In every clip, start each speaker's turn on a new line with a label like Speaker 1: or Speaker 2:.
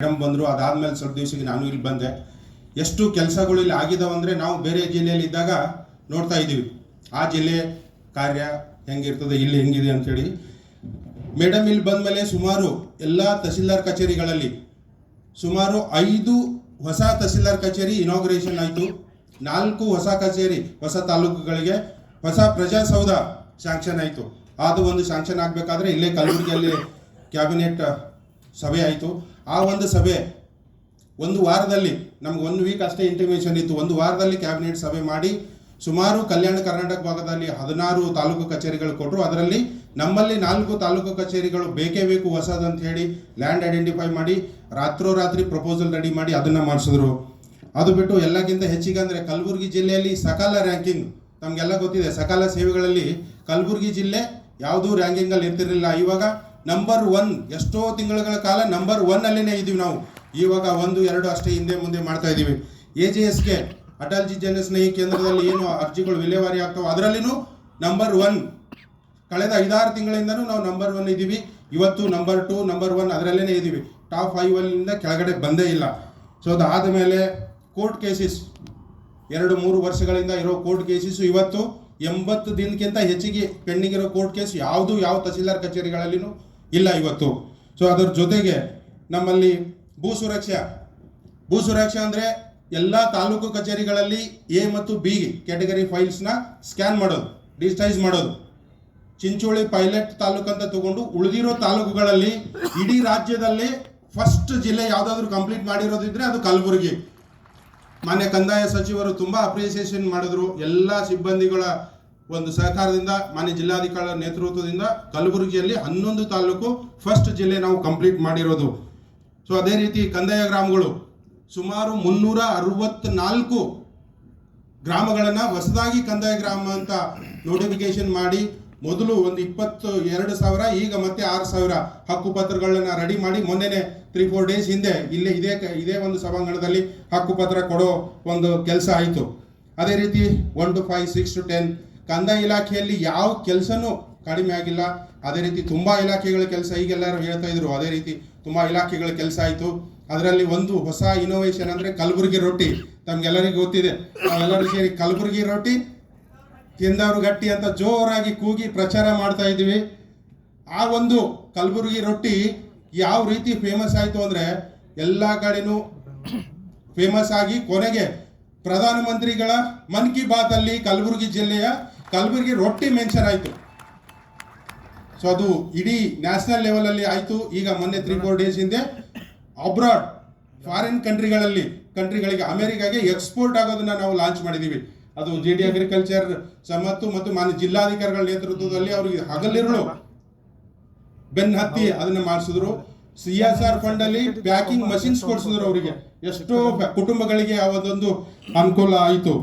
Speaker 1: Madam ಬಂದರು. ಅದಾದಮೇಲೆ ಸ್ವಲ್ಪ ದಿವಸಕ್ಕೆ ನಾನು ಇಲ್ಲಿ ಬಂದೆ. ಎಷ್ಟು ಕೆಲಸಗಳು ಇಲ್ಲಿ ಆಗಿದಾವಂದರೆ ನಾವು ಬೇರೆ ಜಿಲ್ಲೆಯಲ್ಲಿ ಇದ್ದಾಗ ನೋಡ್ತಾ ಇದ್ದೀವಿ ಆ ಜಿಲ್ಲೆ ಕಾರ್ಯ ಹೆಂಗಿರ್ತದೆ, ಇಲ್ಲಿ ಹೆಂಗಿದೆ ಅಂಥೇಳಿ. ಮೇಡಮ್ ಇಲ್ಲಿ ಬಂದ ಮೇಲೆ ಸುಮಾರು ಎಲ್ಲ ತಹಸೀಲ್ದಾರ್ ಕಚೇರಿಗಳಲ್ಲಿ ಸುಮಾರು 5 ಹೊಸ ತಹಸೀಲ್ದಾರ್ ಕಚೇರಿ ಇನಾಗ್ರೇಷನ್ ಆಯಿತು. 4 ಹೊಸ ಕಚೇರಿ ಹೊಸ ತಾಲೂಕುಗಳಿಗೆ ಹೊಸ ಪ್ರಜಾಸೌಧ ಸ್ಯಾಂಕ್ಷನ್ ಆಯಿತು. ಅದು ಒಂದು ಸ್ಯಾಂಕ್ಷನ್ ಆಗಬೇಕಾದ್ರೆ ಇಲ್ಲೇ ಕಲಬುರಗಿಯಲ್ಲಿ ಕ್ಯಾಬಿನೆಟ್ ಸಭೆ ಆಯಿತು. ಆ ಒಂದು ಸಭೆ ಒಂದು ವಾರದಲ್ಲಿ, ನಮ್ಗೆ 1 ವೀಕ್ ಅಷ್ಟೇ ಇಂಟಿಮೇಷನ್ ಇತ್ತು, 1 ವಾರದಲ್ಲಿ ಕ್ಯಾಬಿನೆಟ್ ಸಭೆ ಮಾಡಿ ಸುಮಾರು ಕಲ್ಯಾಣ ಕರ್ನಾಟಕ ಭಾಗದಲ್ಲಿ 16 ತಾಲೂಕು ಕಚೇರಿಗಳು ಕೊಟ್ಟರು. ಅದರಲ್ಲಿ ನಮ್ಮಲ್ಲಿ 4 ತಾಲೂಕು ಕಚೇರಿಗಳು ಬೇಕೇ ಬೇಕು ಹೊಸದಂತ ಹೇಳಿ ಲ್ಯಾಂಡ್ ಐಡೆಂಟಿಫೈ ಮಾಡಿ ರಾತ್ರೋರಾತ್ರಿ ಪ್ರಪೋಸಲ್ ರೆಡಿ ಮಾಡಿ ಅದನ್ನು ಮಾಡಿಸಿದ್ರು. ಅದು ಬಿಟ್ಟು ಎಲ್ಲಕ್ಕಿಂತ ಹೆಚ್ಚಿಗೆ ಅಂದರೆ ಕಲಬುರಗಿ ಜಿಲ್ಲೆಯಲ್ಲಿ ಸಕಾಲ ರ್ಯಾಂಕಿಂಗ್ ನಮಗೆಲ್ಲ ಗೊತ್ತಿದೆ. ಸಕಾಲ ಸೇವೆಗಳಲ್ಲಿ ಕಲಬುರಗಿ ಜಿಲ್ಲೆ ಯಾವುದೂ ರ್ಯಾಂಕಿಂಗಲ್ಲಿ ಇರ್ತಿರಲಿಲ್ಲ. ಇವಾಗ ನಂಬರ್ 1, ಎಷ್ಟೋ ತಿಂಗಳುಗಳ ಕಾಲ ನಂಬರ್ 1 ಅಲ್ಲಿನೇ ಇದ್ದೀವಿ ನಾವು. ಇವಾಗ 1, 2 ಅಷ್ಟೇ ಹಿಂದೆ ಮುಂದೆ ಮಾಡ್ತಾ ಇದ್ದೀವಿ. AJSK ಅಟಲ್ಜಿ ಜನಸ್ನೇಹಿ ಕೇಂದ್ರದಲ್ಲಿ ಏನು ಅರ್ಜಿಗಳು ವಿಲೇವಾರಿ ಆಗ್ತಾವೆ ಅದರಲ್ಲಿನೂ ನಂಬರ್ 1. ಕಳೆದ 5-6 ತಿಂಗಳಿಂದನೂ ನಾವು ನಂಬರ್ 1 ಇದ್ದೀವಿ. ಇವತ್ತು ನಂಬರ್ 2, ನಂಬರ್ 1 ಅದರಲ್ಲೇ ಇದ್ದೀವಿ. ಟಾಪ್ 5 ಕೆಳಗಡೆ ಬಂದೇ ಇಲ್ಲ. ಸೊ ಅದಾದ ಮೇಲೆ ಕೋರ್ಟ್ ಕೇಸಸ್ 2-3 ವರ್ಷಗಳಿಂದ ಇರೋ ಕೋರ್ಟ್ ಕೇಸಸ್ ಇವತ್ತು 80 ದಿನಕ್ಕಿಂತ ಹೆಚ್ಚಿಗೆ ಪೆಂಡಿಂಗ್ ಇರೋ ಕೋರ್ಟ್ ಕೇಸ್ ಯಾವ ತಹಸೀಲ್ದಾರ್ ಕಚೇರಿಗಳಲ್ಲಿನೂ ಇಲ್ಲ ಇವತ್ತು. ಸೊ ಅದರ ಜೊತೆಗೆ ನಮ್ಮಲ್ಲಿ ಭೂ ಸುರಕ್ಷಾ ಅಂದರೆ ಎಲ್ಲ ತಾಲೂಕು ಕಚೇರಿಗಳಲ್ಲಿ A ಮತ್ತು B ಕ್ಯಾಟಗರಿ ಫೈಲ್ಸ್ನ ಸ್ಕ್ಯಾನ್ ಮಾಡೋದು, ಡಿಜಿಟೈಸ್ ಮಾಡೋದು. ಚಿಂಚೋಳಿ ಪೈಲಟ್ ತಾಲೂಕು ಅಂತ ತಗೊಂಡು ಉಳಿದಿರೋ ತಾಲೂಕುಗಳಲ್ಲಿ ಇಡೀ ರಾಜ್ಯದಲ್ಲಿ ಫಸ್ಟ್ ಜಿಲ್ಲೆ ಯಾವುದಾದ್ರೂ ಕಂಪ್ಲೀಟ್ ಮಾಡಿರೋದಿದ್ರೆ ಅದು ಕಲಬುರಗಿ. ಮಾನ್ಯ ಕಂದಾಯ ಸಚಿವರು ತುಂಬ ಅಪ್ರಿಸಿಯೇಷನ್ ಮಾಡಿದ್ರು. ಎಲ್ಲ ಸಿಬ್ಬಂದಿಗಳ ಒಂದು ಸಹಕಾರದಿಂದ, ಮಾನ್ಯ ಜಿಲ್ಲಾಧಿಕಾರಿಗಳ ನೇತೃತ್ವದಿಂದ ಕಲಬುರಗಿಯಲ್ಲಿ 11 ತಾಲೂಕು ಫಸ್ಟ್ ಜಿಲ್ಲೆ ನಾವು ಕಂಪ್ಲೀಟ್ ಮಾಡಿರೋದು. ಸೊ ಅದೇ ರೀತಿ ಕಂದಾಯ ಗ್ರಾಮಗಳು ಸುಮಾರು 364 ಗ್ರಾಮಗಳನ್ನು ಹೊಸದಾಗಿ ಕಂದಾಯ ಗ್ರಾಮ ಅಂತ ನೋಟಿಫಿಕೇಶನ್ ಮಾಡಿ ಮೊದಲು ಒಂದು 22,000 ಈಗ ಮತ್ತೆ 6,000 ಹಕ್ಕುಪತ್ರಗಳನ್ನ ರೆಡಿ ಮಾಡಿ ಮೊನ್ನೆನೆ 3-4 ಡೇಸ್ ಹಿಂದೆ ಇಲ್ಲೇ ಇದೇ ಒಂದು ಸಭಾಂಗಣದಲ್ಲಿ ಹಕ್ಕುಪತ್ರ ಕೊಡೋ ಒಂದು ಕೆಲಸ ಆಯಿತು. ಅದೇ ರೀತಿ 1 to 5, 6 to 10 ಕಂದಾಯ ಇಲಾಖೆಯಲ್ಲಿ ಯಾವ ಕೆಲಸನೂ ಕಡಿಮೆ ಆಗಿಲ್ಲ. ಅದೇ ರೀತಿ ತುಂಬ ಇಲಾಖೆಗಳ ಕೆಲಸ ಈಗೆಲ್ಲರೂ ಹೇಳ್ತಾ ಇದ್ರು, ಅದೇ ರೀತಿ ತುಂಬ ಇಲಾಖೆಗಳ ಕೆಲಸ ಆಯಿತು. ಅದರಲ್ಲಿ ಒಂದು ಹೊಸ ಇನೋವೇಷನ್ ಅಂದರೆ ಕಲಬುರಗಿ ರೊಟ್ಟಿ. ತಮ್ಗೆಲ್ಲರಿಗೂ ಗೊತ್ತಿದೆ, ನಾವೆಲ್ಲರೂ ಸೇರಿ ಕಲಬುರಗಿ ರೊಟ್ಟಿ ತಿಂದವರು ಗಟ್ಟಿ ಅಂತ ಜೋರಾಗಿ ಕೂಗಿ ಪ್ರಚಾರ ಮಾಡ್ತಾ ಇದ್ದೀವಿ. ಆ ಒಂದು ಕಲಬುರಗಿ ರೊಟ್ಟಿ ಯಾವ ರೀತಿ ಫೇಮಸ್ ಆಯಿತು ಅಂದರೆ ಎಲ್ಲ ಕಡೆನೂ ಫೇಮಸ್ ಆಗಿ ಕೊನೆಗೆ ಪ್ರಧಾನಮಂತ್ರಿಗಳ ಮನ್ ಕಿ ಬಾತ್ ಅಲ್ಲಿ ಕಲಬುರಗಿ ಜಿಲ್ಲೆಯ ಕಲಬುರಗಿ ರೊಟ್ಟಿ ಮೆನ್ಷನ್ ಆಯಿತು. ಸೊ ಅದು ಇಡೀ ನ್ಯಾಷನಲ್ ಲೆವೆಲಲ್ಲಿ ಆಯಿತು. ಈಗ ಮೊನ್ನೆ 3-4 ಡೇಸ್ ಹಿಂದೆ ಅಬ್ರಾಡ್ ಫಾರಿನ್ ಕಂಟ್ರಿಗಳಿಗೆ ಅಮೆರಿಕಾಗೆ ಎಕ್ಸ್ಪೋರ್ಟ್ ಆಗೋದನ್ನ ನಾವು ಲಾಂಚ್ ಮಾಡಿದ್ದೀವಿ. ಅದು JD ಅಗ್ರಿಕಲ್ಚರ್ ಮತ್ತು ಮಾನ್ಯ ಜಿಲ್ಲಾಧಿಕಾರಿಗಳ ನೇತೃತ್ವದಲ್ಲಿ ಅವರಿಗೆ ಹಗಲಿರುಳು ಬೆನ್ನು ಹತ್ತಿ ಅದನ್ನು ಮಾಡಿಸಿದ್ರು. CSR ಫಂಡ್ ಅಲ್ಲಿ ಪ್ಯಾಕಿಂಗ್ ಮಷಿನ್ಸ್ ಕೊಡಿಸಿದ್ರು. ಅವರಿಗೆ ಎಷ್ಟೋ ಕುಟುಂಬಗಳಿಗೆ ಅವತ್ತೊಂದು ಅನುಕೂಲ ಆಯಿತು.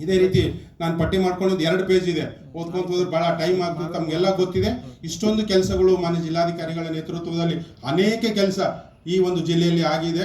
Speaker 1: ಇದೇ ರೀತಿ ನಾನು ಪಟ್ಟಿ ಮಾಡ್ಕೊಂಡಿದ್ದು 2 ಪೇಜ್ ಇದೆ, ಓದ್ಕೊಂತ ಹೋದ್ರೆ ಭಾಳ ಟೈಮ್ ಆಗ್ತದೆ. ತಮಗೆಲ್ಲ ಗೊತ್ತಿದೆ ಇಷ್ಟೊಂದು ಕೆಲಸಗಳು ಮಾನ್ಯ ಜಿಲ್ಲಾಧಿಕಾರಿಗಳ ನೇತೃತ್ವದಲ್ಲಿ ಅನೇಕ ಕೆಲಸ ಈ ಒಂದು ಜಿಲ್ಲೆಯಲ್ಲಿ ಆಗಿದೆ.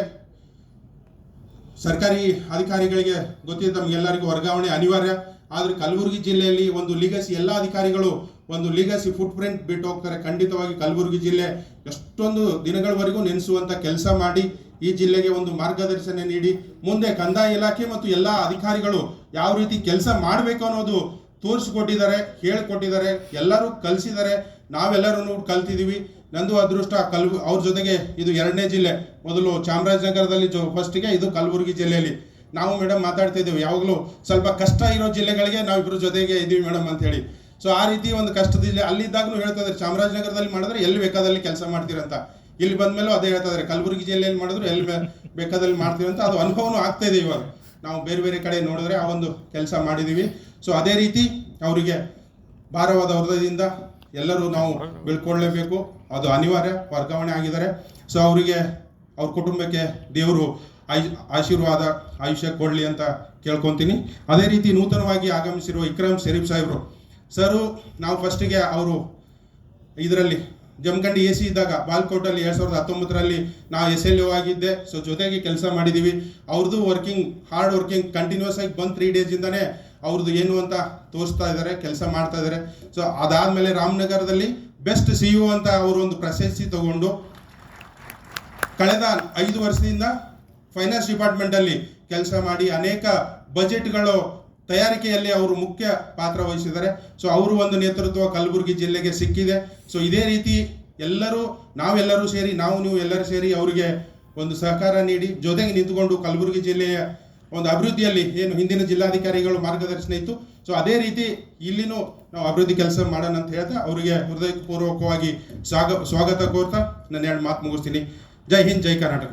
Speaker 1: ಸರ್ಕಾರಿ ಅಧಿಕಾರಿಗಳಿಗೆ ಗೊತ್ತಿದೆ, ತಮಗೆಲ್ಲರಿಗೂ ವರ್ಗಾವಣೆ ಅನಿವಾರ್ಯ. ಆದರೆ ಕಲಬುರಗಿ ಜಿಲ್ಲೆಯಲ್ಲಿ ಒಂದು ಲಿಗಸಿ, ಎಲ್ಲ ಅಧಿಕಾರಿಗಳು ಒಂದು ಲಿಗಸಿ ಫುಟ್ ಪ್ರಿಂಟ್ ಬಿಟ್ಟು ಹೋಗ್ತಾರೆ. ಖಂಡಿತವಾಗಿ ಕಲಬುರಗಿ ಜಿಲ್ಲೆ ಎಷ್ಟೊಂದು ದಿನಗಳವರೆಗೂ ನೆನೆಸುವಂಥ ಕೆಲಸ ಮಾಡಿ ಈ ಜಿಲ್ಲೆಗೆ ಒಂದು ಮಾರ್ಗದರ್ಶನ ನೀಡಿ ಮುಂದೆ ಕಂದಾಯ ಇಲಾಖೆ ಮತ್ತು ಎಲ್ಲ ಅಧಿಕಾರಿಗಳು ಯಾವ ರೀತಿ ಕೆಲಸ ಮಾಡಬೇಕು ಅನ್ನೋದು ತೋರಿಸ್ಕೊಟ್ಟಿದ್ದಾರೆ, ಹೇಳಿಕೊಟ್ಟಿದ್ದಾರೆ, ಎಲ್ಲರೂ ಕಲಿಸಿದ್ದಾರೆ. ನಾವೆಲ್ಲರೂ ಕಲ್ತಿದ್ದೀವಿ. ನಂದು ಅದೃಷ್ಟ ಅವ್ರ ಜೊತೆಗೆ ಇದು 2ನೇ ಜಿಲ್ಲೆ. ಮೊದಲು ಚಾಮರಾಜನಗರದಲ್ಲಿ ಫಸ್ಟಿಗೆ, ಇದು ಕಲಬುರಗಿ ಜಿಲ್ಲೆಯಲ್ಲಿ. ನಾವು ಮೇಡಮ್ ಮಾತಾಡ್ತಾ ಇದ್ದೀವಿ ಯಾವಾಗಲೂ ಸ್ವಲ್ಪ ಕಷ್ಟ ಇರೋ ಜಿಲ್ಲೆಗಳಿಗೆ ನಾವಿಬ್ಬರ ಜೊತೆಗೆ ಇದ್ದೀವಿ ಮೇಡಮ್ ಅಂತ ಹೇಳಿ. ಸೊ ಆ ರೀತಿ ಒಂದು ಕಷ್ಟದ ಜಿಲ್ಲೆ ಅಲ್ಲಿದ್ದಾಗೂ ಹೇಳ್ತಾ ಇದ್ದಾರೆ, ಚಾಮರಾಜನಗರದಲ್ಲಿ ಮಾಡಿದ್ರೆ ಎಲ್ಲಿ ಬೇಕಾದಲ್ಲಿ ಕೆಲಸ ಮಾಡ್ತೀರಂತ. ಇಲ್ಲಿ ಬಂದಮೇಲೂ ಅದೇ ಹೇಳ್ತಾ ಇದ್ದಾರೆ, ಕಲಬುರಗಿ ಜಿಲ್ಲೆಯಲ್ಲಿ ಮಾಡಿದ್ರು ಎಲ್ಲಿ ಬೇಕಾದಲ್ಲಿ ಮಾಡ್ತೀರಂತ. ಅದು ಅನುಭವನೂ ಆಗ್ತಾ ಇದೆ. ಇವಾಗ ನಾವು ಬೇರೆ ಕಡೆ ನೋಡಿದ್ರೆ ಆ ಒಂದು ಕೆಲಸ ಮಾಡಿದ್ದೀವಿ. ಸೊ ಅದೇ ರೀತಿ ಅವರಿಗೆ ಭಾರವಾದ ಹೃದಯದಿಂದ ಎಲ್ಲರೂ ನಾವು ಬೀಳ್ಕೊಳ್ಳೇಬೇಕು, ಅದು ಅನಿವಾರ್ಯ. ವರ್ಗಾವಣೆ ಆಗಿದ್ದಾರೆ. ಸೊ ಅವರಿಗೆ, ಅವ್ರ ಕುಟುಂಬಕ್ಕೆ ದೇವರು ಆಶೀರ್ವಾದ ಆಯುಷ್ಯ ಕೊಡಲಿ ಅಂತ ಕೇಳ್ಕೊತೀನಿ. ಅದೇ ರೀತಿ ನೂತನವಾಗಿ ಆಗಮಿಸಿರುವ ಇಕ್ರಮ್ ಶರೀಫ್ ಸಾಹೇಬರು ಸರು, ನಾವು ಫಸ್ಟಿಗೆ ಅವರು ಇದರಲ್ಲಿ ಜಮಖಂಡಿ AC ಇದ್ದಾಗ ಬಾಲ್ಕೋಟಲ್ಲಿ 2019ರಲ್ಲಿ ನಾವು SLO ಆಗಿದ್ದೆ. ಸೊ ಜೊತೆಗೆ ಕೆಲಸ ಮಾಡಿದ್ದೀವಿ. ಅವ್ರದ್ದು ಹಾರ್ಡ್ ವರ್ಕಿಂಗ್ ಕಂಟಿನ್ಯೂಸ್ ಆಗಿ ಬಂದು 3 ಡೇಸಿಂದನೇ ಅವ್ರದ್ದು ಏನು ಅಂತ ತೋರಿಸ್ತಾ ಇದ್ದಾರೆ, ಕೆಲಸ ಮಾಡ್ತಾ ಇದ್ದಾರೆ. ಸೊ ಅದಾದಮೇಲೆ ರಾಮನಗರದಲ್ಲಿ ಬೆಸ್ಟ್ CEO ಅಂತ ಅವರು ಒಂದು ಪ್ರಶಸ್ತಿ ತಗೊಂಡು ಕಳೆದ 5 ವರ್ಷದಿಂದ ಫೈನಾನ್ಸ್ ಡಿಪಾರ್ಟ್ಮೆಂಟಲ್ಲಿ ಕೆಲಸ ಮಾಡಿ ಅನೇಕ ಬಜೆಟ್ಗಳು ತಯಾರಿಕೆಯಲ್ಲಿ ಅವರು ಮುಖ್ಯ ಪಾತ್ರ ವಹಿಸಿದ್ದಾರೆ. ಸೊ ಅವರು ಒಂದು ನೇತೃತ್ವ ಕಲಬುರಗಿ ಜಿಲ್ಲೆಗೆ ಸಿಕ್ಕಿದೆ. ಸೊ ಇದೇ ರೀತಿ ನಾವೆಲ್ಲರೂ ಸೇರಿ ನೀವು ಎಲ್ಲರೂ ಸೇರಿ ಅವರಿಗೆ ಒಂದು ಸಹಕಾರ ನೀಡಿ ಜೊತೆಗೆ ನಿಂತುಕೊಂಡು ಕಲಬುರಗಿ ಜಿಲ್ಲೆಯ ಒಂದು ಅಭಿವೃದ್ಧಿಯಲ್ಲಿ ಏನು ಹಿಂದಿನ ಜಿಲ್ಲಾಧಿಕಾರಿಗಳು ಮಾರ್ಗದರ್ಶನ ಇತ್ತು, ಸೊ ಅದೇ ರೀತಿ ಇಲ್ಲಿನೂ ನಾವು ಅಭಿವೃದ್ಧಿ ಕೆಲಸ ಮಾಡೋಣ ಅಂತ ಹೇಳ್ತಾ ಅವರಿಗೆ ಹೃದಯಪೂರ್ವಕವಾಗಿ ಸ್ವಾಗತ ಕೋರ್ತಾ ನನ್ನ 2 ಮಾತು ಮುಗಿಸ್ತೀನಿ. ಜೈ ಹಿಂದ್, ಜೈ ಕರ್ನಾಟಕ.